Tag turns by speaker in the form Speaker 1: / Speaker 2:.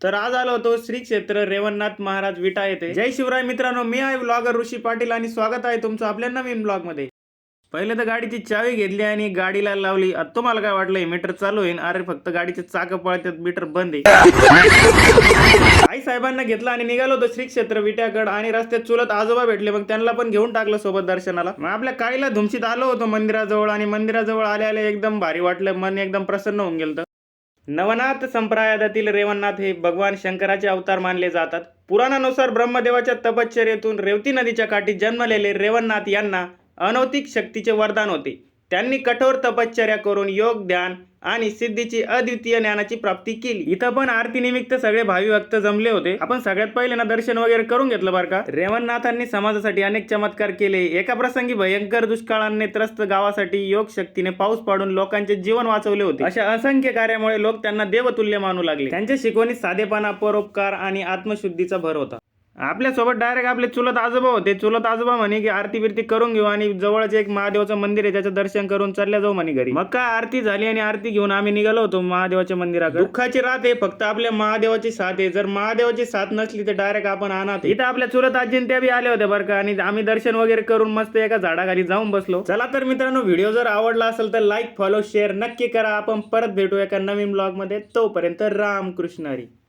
Speaker 1: तर आज आलो होतो श्री क्षेत्र रेवणनाथ महाराज विटा येथे। जय शिवराय मित्रांनो, मी आहे ब्लॉगर ऋषी पाटील आणि स्वागत आहे तुमचं आपल्या नवीन ब्लॉग मध्ये। पहिले तर गाडीची चावी घेतली आणि गाडीला लावली। आता तुम्हाला काय वाटलं मीटर चालू आहे? अरे फक्त गाडीचे चाक पळतात, मीटर बंद आहे। आई साहेबांना घेतला आणि निघालो होतो श्री क्षेत्र विट्याकडे आणि रस्त्यात चुलत आजोबा भेटले, मग त्यांना पण घेऊन टाकलं सोबत दर्शनाला। मग आपल्या काळीला धुमशीत आलो होतो मंदिराजवळ आणि मंदिराजवळ आले एकदम भारी वाटलं, मन एकदम प्रसन्न होऊन गेलं। नवनाथ संप्रदायातील रेवणनाथ हे भगवान शंकराचे अवतार मानले जातात। पुराणानुसार ब्रह्मदेवाच्या तपश्चर्येतून रेवती नदीच्या काठी जन्मलेले रेवणनाथ यांना अनौतिक शक्तीचे वरदान होते। त्यांनी कठोर तपश्चर्या करून योग, ध्यान आणि सिद्धीची अद्वितीय ज्ञानाची प्राप्ती केली। इथं पण आरती निमित्त सगळे भावी भक्त जमले होते। आपण सगळ्यात पहिले ना दर्शन वगैरे करून घेतलं बरं का। रेवणनाथांनी समाजासाठी अनेक चमत्कार केले। एका प्रसंगी भयंकर दुष्काळाने त्रस्त गावासाठी योग शक्तीने पाऊस पाडून लोकांचे जीवन वाचवले होते। अशा असंख्य कार्यामुळे लोक त्यांना देवतुल्य मानू लागले। त्यांच्या शिकवणीत साधेपणा, परोपकार आणि आत्मशुद्धीचा भर होता। आपल्या सोबत डायरेक्ट आपले चुलत आजोबा होते। चुलत आजोबा म्हणे की आरती बिरती करून घेऊ आणि जवळच एक महादेवाचं मंदिर आहे त्याचं दर्शन करून चालल्या जाऊ म्हणे घरी। मग काय आरती झाली आणि आरती घेऊन आम्ही निघालो होतो महादेवाच्या मंदिराकडे। दुःखाची रात आहे, फक्त आपल्या महादेवाची साथ आहे। जर महादेवाची साथ नसली तर डायरेक्ट आपण अनाथ। इथं आपल्या चुलत आजीन त्या बी आले होते बरं का, आणि आम्ही दर्शन वगैरे करून मस्त एका झाडाखाली जाऊन बसलो। चला तर मित्रांनो, व्हिडिओ जर आवडला असेल तर लाईक, फॉलो, शेअर नक्की करा। आपण परत भेटू एका नवीन ब्लॉग मध्ये। तोपर्यंत रामकृष्ण हरी।